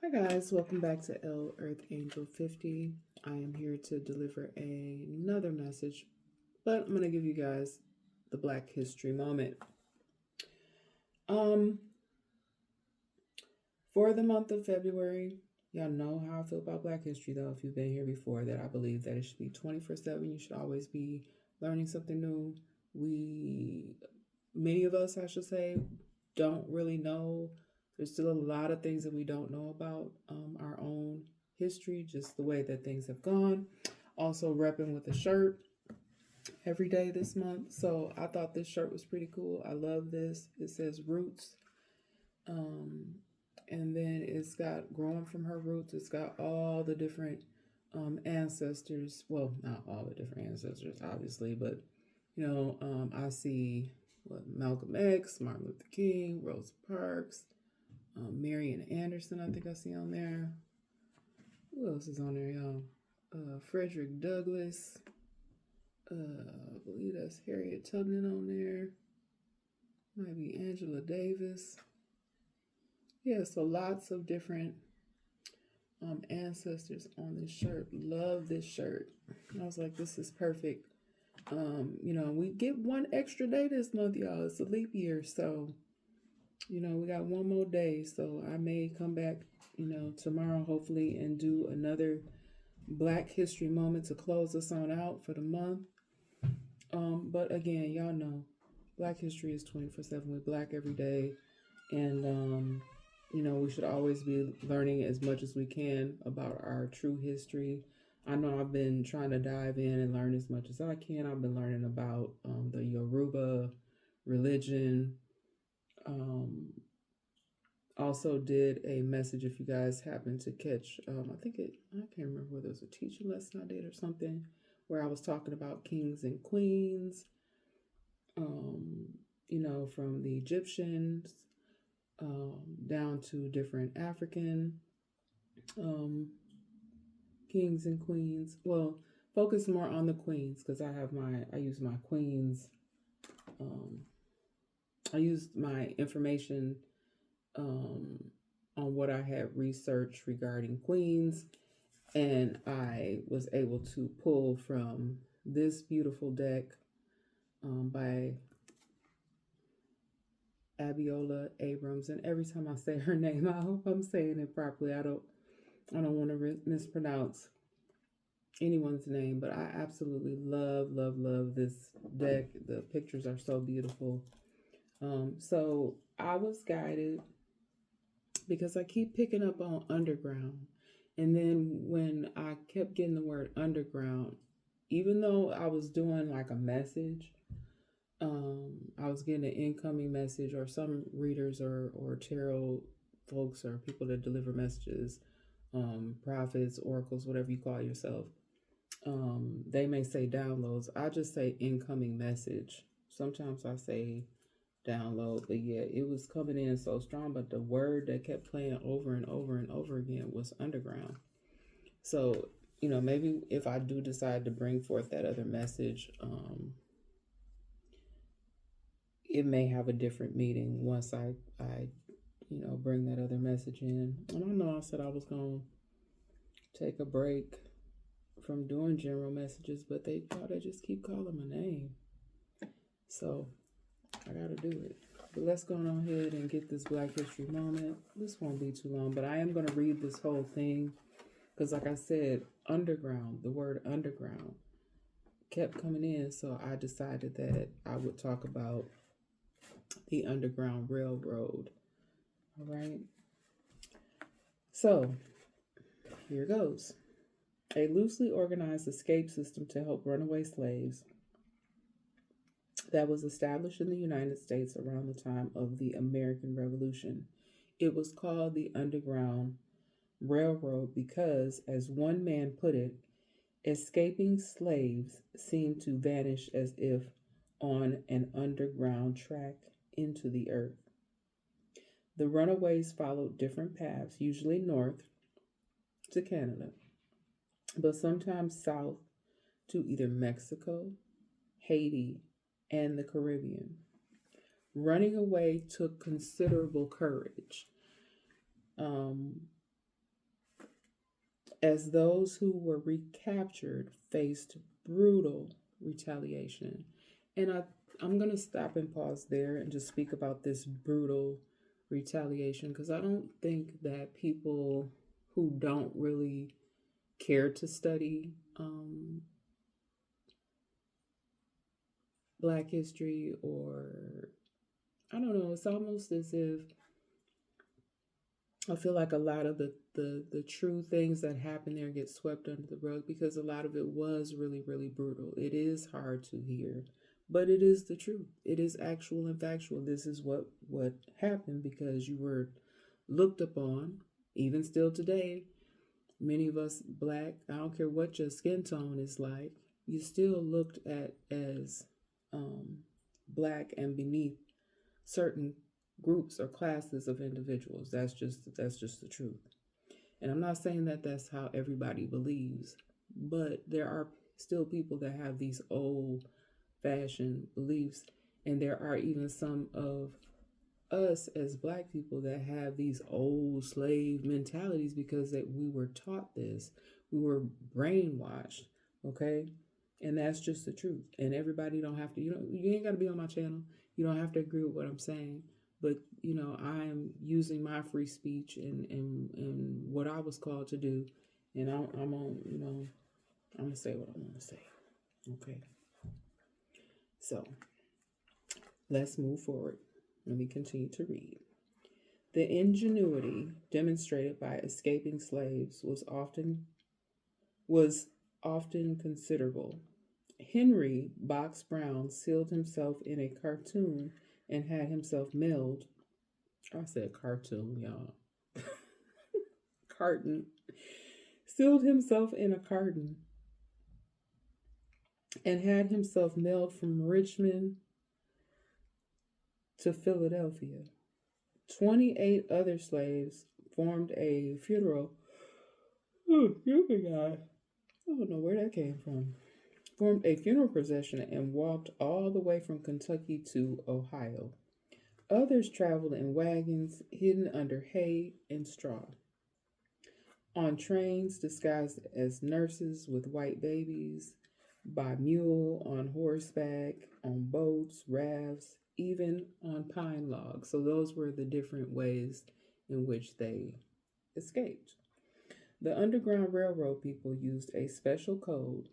Hi guys, welcome back to L Earth Angel 50. I am here to deliver another message, but I'm going to give you guys the Black History moment. Um for the month of February, y'all know how I feel about Black history though. If you've been here before, that I believe that it should be 24/7. You should always be learning something new. We Many of us, I should say, don't really know. There's still a lot of things that we don't know about our own history, just the way that things have gone. Also, repping with a shirt every day this month. So I thought this shirt was pretty cool. I love this. It says roots. Um, and then it's got growing from her roots. It's got all the different ancestors. Well, not all the different ancestors, obviously, but I see Malcolm X, Martin Luther King, Rosa Parks, Marian Anderson. I think I see on there. Who else is on there, y'all? Frederick Douglass. I believe that's Harriet Tubman on there. Might be Angela Davis. Yeah, so lots of different ancestors on this shirt. Love this shirt. I was like, this is perfect. We get one extra day this month, y'all. It's a leap year, so we got one more day. So I may come back, tomorrow hopefully and do another Black History moment to close us on out for the month. But again, y'all know Black history is 24/7. We're Black every day, and we should always be learning as much as we can about our true history. I know I've been trying to dive in and learn as much as I can. I've been learning about the Yoruba religion. Um, Also did a message, if you guys happen to catch, I can't remember whether it was a teaching lesson I did or something, where I was talking about kings and queens, um, from the Egyptians down to different African um, kings and queens. Well, focus more on the queens because I use my queens. Um, I used my information um, on what I had researched regarding queens, and I was able to pull from this beautiful deck by Abiola Abrams. And every time I say her name, I hope I'm saying it properly. I don't want to mispronounce anyone's name, but I absolutely love, love, love this deck. The pictures are so beautiful. So I was guided because I keep picking up on underground. And then when I kept getting the word underground, even though I was doing like a message, I was getting an incoming message, or some readers or tarot folks or people that deliver messages, prophets, oracles, whatever you call yourself. They may say downloads. I just say incoming message. Sometimes I say download, but yeah, it was coming in so strong. But the word that kept playing over and over and over again was underground. So, maybe if I do decide to bring forth that other message, it may have a different meaning once I bring that other message in. And I know I said I was going to take a break from doing general messages, but they just keep calling my name. So I got to do it. But let's go on ahead and get this Black History moment. This won't be too long, but I am going to read this whole thing because, like I said, underground, the word underground kept coming in. So I decided that I would talk about the Underground Railroad. All right. So here goes. A loosely organized escape system to help runaway slaves that was established in the United States around the time of the American Revolution. It was called the Underground Railroad because, as one man put it, escaping slaves seemed to vanish as if on an underground track into the earth. The runaways followed different paths, usually north to Canada, but sometimes south to either Mexico, Haiti, and the Caribbean. Running away took considerable courage. Um, as those who were recaptured faced brutal retaliation. And I'm going to stop and pause there and just speak about this brutal retaliation because I don't think that people who don't really care to study Black history, or I don't know, it's almost as if I feel like a lot of the true things that happen there get swept under the rug because a lot of it was really, really brutal. It is hard to hear, but it is the truth. It is actual and factual. This is what happened because you were looked upon, even still today. Many of us Black, I don't care what your skin tone is like, you still looked at as um, Black and beneath certain groups or classes of individuals. That's just the truth. And I'm not saying that that's how everybody believes, but there are still people that have these old fashioned beliefs, and there are even some of us as Black people that have these old slave mentalities because that we were taught this, we were brainwashed. Okay, and that's just the truth. And everybody don't have to, you ain't got to be on my channel, you don't have to agree with what I'm saying, but I'm using my free speech and what I was called to do, and I'm on, I'm gonna say what I want to say. Okay, so let's move forward. Let me continue to read. The ingenuity demonstrated by escaping slaves was often considerable. Henry Box Brown sealed himself in a cartoon and had himself mailed. I said cartoon, y'all. Carton. Sealed himself in a carton and had himself mailed from Richmond to Philadelphia. 28 other slaves formed a funeral. Oh, you guy. I don't know where that came from. Formed a funeral procession and walked all the way from Kentucky to Ohio. Others traveled in wagons hidden under hay and straw, on trains disguised as nurses with white babies, by mule, on horseback, on boats, rafts, even on pine logs. So those were the different ways in which they escaped. The Underground Railroad people used a special code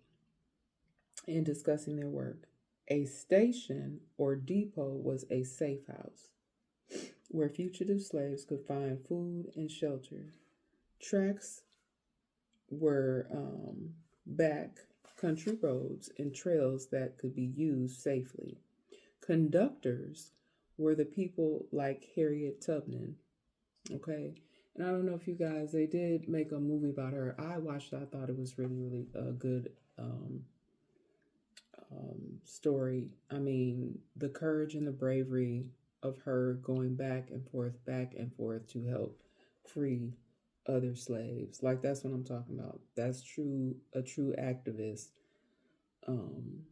in discussing their work. A station or depot was a safe house where fugitive slaves could find food and shelter. Tracks were back country roads and trails that could be used safely. Conductors were the people like Harriet Tubman. Okay. And I don't know if you guys, they did make a movie about her. I watched it. I thought it was really, really a good story. I mean, the courage and the bravery of her going back and forth to help free other slaves. Like that's what I'm talking about. That's a true activist. Um,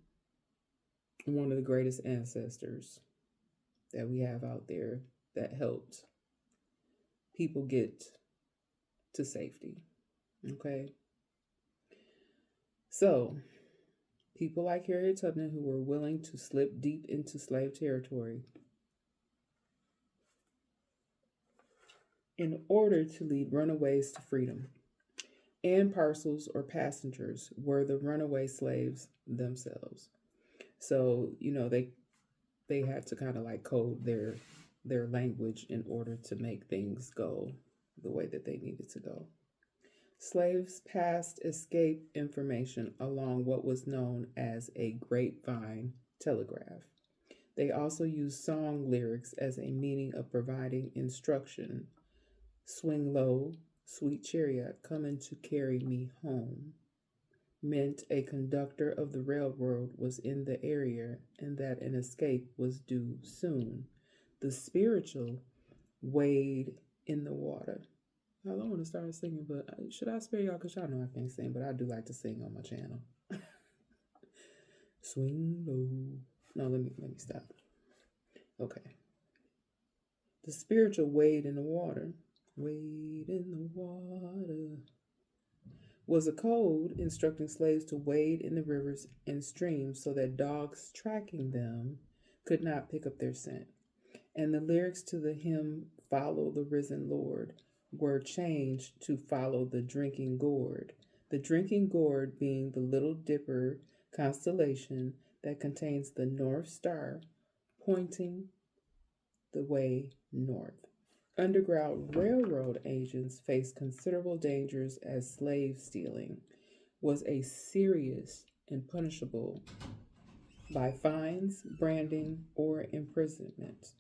one of the greatest ancestors that we have out there that helped people get to safety. Okay. So, people like Harriet Tubman who were willing to slip deep into slave territory in order to lead runaways to freedom. And parcels or passengers were the runaway slaves themselves. So, they had to kind of like code their language in order to make things go the way that they needed to go. Slaves passed escape information along what was known as a grapevine telegraph. They also used song lyrics as a meaning of providing instruction. Swing low, sweet chariot, coming to carry me home, meant a conductor of the railroad was in the area and that an escape was due soon. The spiritual wade in the water. I don't want to start singing, but should I spare y'all? Because y'all know I can't sing, but I do like to sing on my channel. Swing low. No, let me stop. Okay. The spiritual wade in the water. Wade in the water. was a code instructing slaves to wade in the rivers and streams so that dogs tracking them could not pick up their scent. And the lyrics to the hymn Follow the Risen Lord were changed to Follow the Drinking Gourd. The drinking gourd being the Little Dipper constellation that contains the North Star pointing the way north. Underground Railroad agents faced considerable dangers as slave stealing was a serious and punishable by fines, branding, or imprisonment.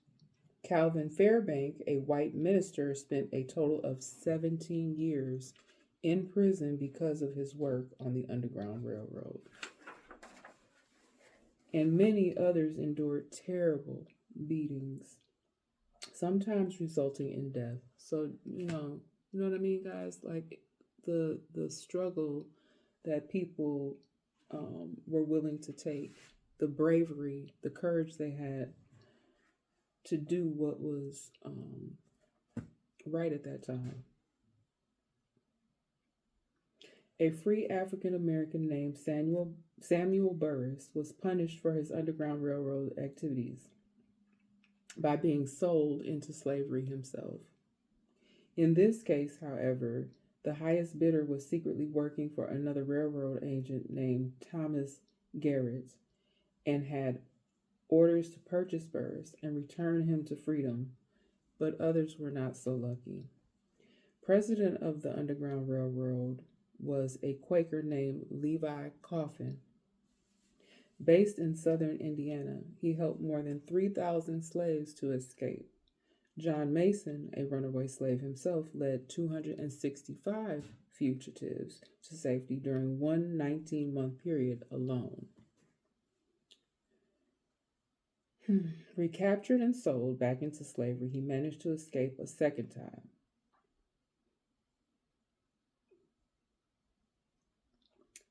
Calvin Fairbank, a white minister, spent a total of 17 years in prison because of his work on the Underground Railroad. And many others endured terrible beatings, sometimes resulting in death. So, you know what I mean, guys? Like the struggle that people were willing to take, the bravery, the courage they had to do what was right at that time. A free African American named Samuel Burris was punished for his Underground Railroad activities by being sold into slavery himself. In this case, however, the highest bidder was secretly working for another railroad agent named Thomas Garrett and had orders to purchase Burris and return him to freedom, but others were not so lucky. President of the Underground Railroad was a Quaker named Levi Coffin. Based in southern Indiana, he helped more than 3,000 slaves to escape. John Mason, a runaway slave himself, led 265 fugitives to safety during one 19-month period alone. Recaptured and sold back into slavery, he managed to escape a second time.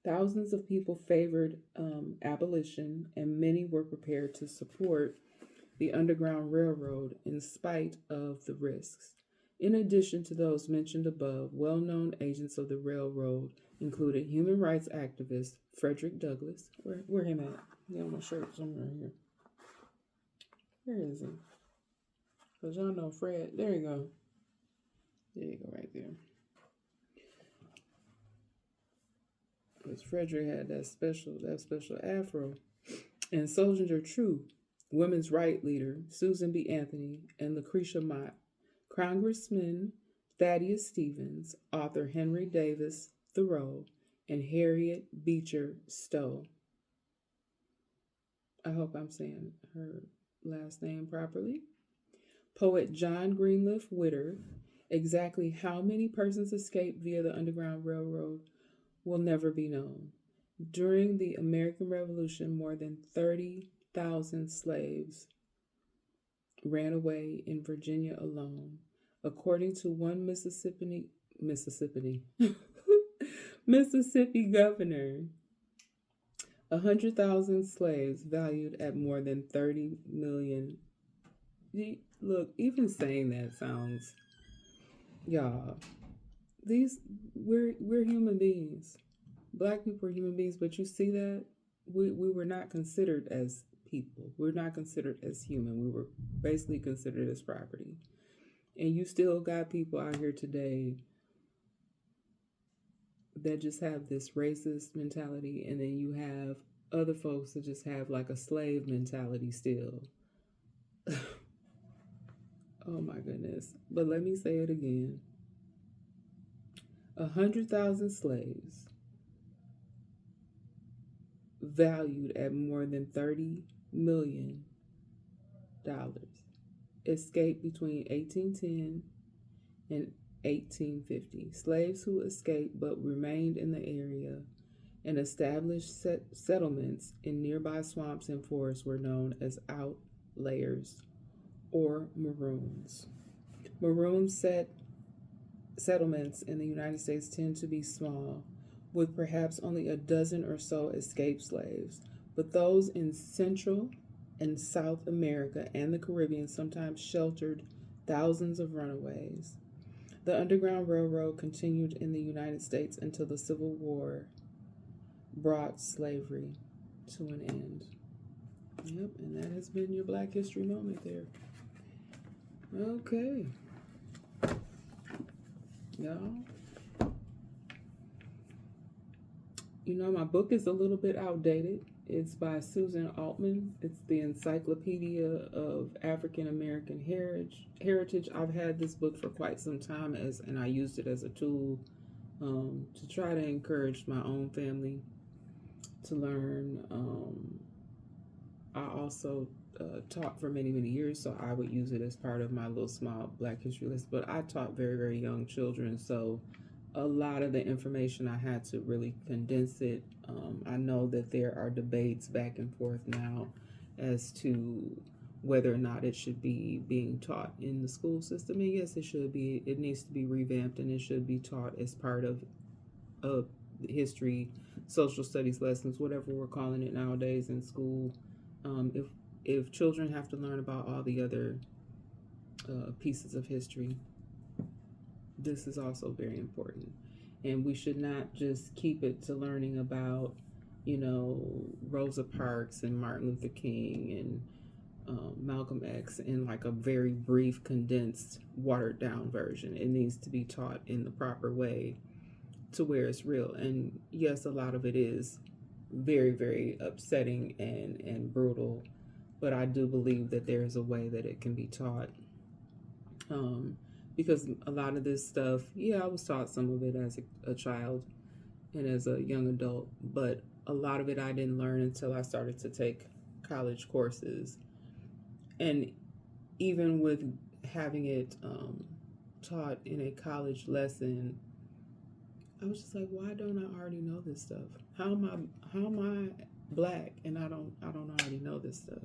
Thousands of people favored abolition, and many were prepared to support the Underground Railroad in spite of the risks. In addition to those mentioned above, well-known agents of the railroad included human rights activist Frederick Douglass. Where him at? He on my shirt somewhere here. Where is he? Because y'all know Fred. There you go. There you go, right there. Because Frederick had that special afro. And Sojourner Truth, women's right leader Susan B. Anthony, and Lucretia Mott, Congressman Thaddeus Stevens, author Henry Davis Thoreau, and Harriet Beecher Stowe. I hope I'm saying her last name properly. Poet John Greenleaf Whittier. Exactly how many persons escaped via the Underground Railroad will never be known. During the American Revolution, more than 30,000 slaves ran away in Virginia alone. According to one Mississippi Mississippi governor, 100,000 slaves valued at more than 30 million. Look, even saying that sounds, y'all. We're human beings. Black people are human beings, but you see that we were not considered as people. We're not considered as human. We were basically considered as property. And you still got people out here today that just have this racist mentality, and then you have other folks that just have like a slave mentality still. Oh my goodness. But let me say it again. 100,000 slaves valued at more than $30 million escaped between 1810 and 1850. Slaves who escaped but remained in the area and established settlements in nearby swamps and forests were known as outlayers or maroons. Maroon settlements in the United States tend to be small, with perhaps only a dozen or so escaped slaves, but those in Central and South America and the Caribbean sometimes sheltered thousands of runaways. The Underground Railroad continued in the United States until the Civil War brought slavery to an end. Yep, and that has been your Black History Moment there. Okay. Y'all. You know, my book is a little bit outdated. It's by Susan Altman. It's the Encyclopedia of African American Heritage. I've had this book for quite some time, and I used it as a tool to try to encourage my own family to learn. I also taught for many, many years, so I would use it as part of my little small Black History list. But I taught very, very young children, so a lot of the information I had to really condense it. I know that there are debates back and forth now as to whether or not it should be being taught in the school system. And yes, it should be. It needs to be revamped, and it should be taught as part of history, social studies lessons, whatever we're calling it nowadays in school. If children have to learn about all the other pieces of history, this is also very important. And we should not just keep it to learning about, Rosa Parks and Martin Luther King and Malcolm X in like a very brief, condensed, watered down version. It needs to be taught in the proper way to where it's real. And yes, a lot of it is very, very upsetting and brutal, but I do believe that there is a way that it can be taught. Because a lot of this stuff, I was taught some of it as a child and as a young adult, but a lot of it I didn't learn until I started to take college courses. And even with having it taught in a college lesson, I was just like, why don't I already know this stuff? How am I Black and I don't already know this stuff?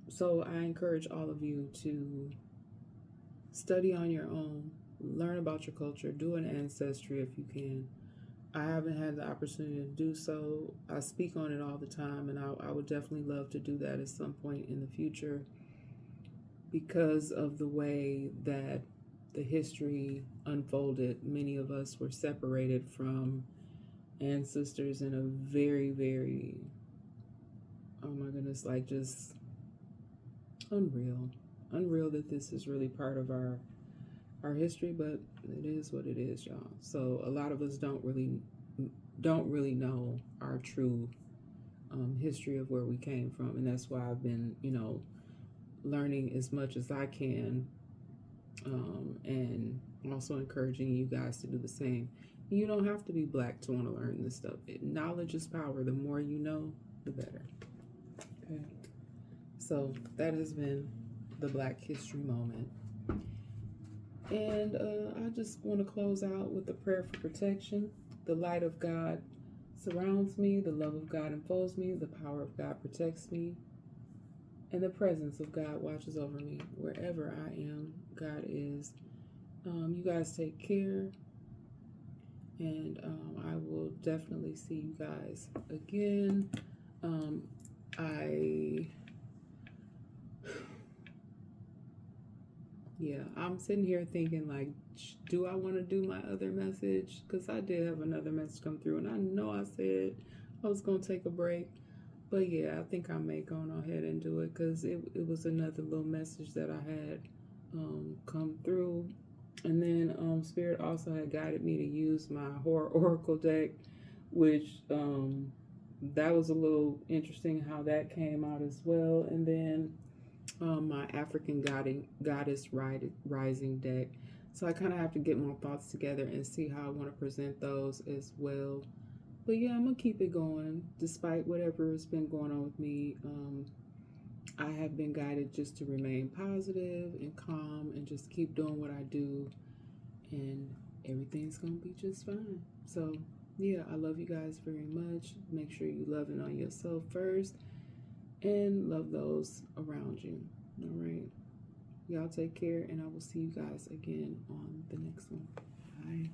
So I encourage all of you to study on your own, learn about your culture, do an ancestry if you can. I haven't had the opportunity to do so. I speak on it all the time, and I would definitely love to do that at some point in the future because of the way that the history unfolded. Many of us were separated from ancestors in a very, very, oh my goodness, like just unreal that this is really part of our history, but it is what it is, y'all. So a lot of us don't really know our true history of where we came from, and that's why I've been learning as much as I can, and also encouraging you guys to do the same. You don't have to be Black to want to learn this stuff. Knowledge is power. The more you know, the better. Okay, so that has been the Black History Moment. And I just want to close out with a prayer for protection. The light of God surrounds me, the love of God enfolds me, the power of God protects me, and the presence of God watches over me. Wherever I am, God is. You guys take care, and I will definitely see you guys again. I'm sitting here thinking, like, do I want to do my other message? Because I did have another message come through, and I know I said I was going to take a break. But I think I may go ahead and do it because it was another little message that I had come through. And then Spirit also had guided me to use my Horror Oracle deck, which that was a little interesting how that came out as well. And then my African Goddess Rising deck. So I kind of have to get my thoughts together and see how I want to present those as well. But I'm going to keep it going despite whatever has been going on with me. I have been guided just to remain positive and calm and just keep doing what I do, and everything's going to be just fine. So I love you guys very much. Make sure you loving on yourself first and love those around you. All right. Y'all take care, and I will see you guys again on the next one. Bye.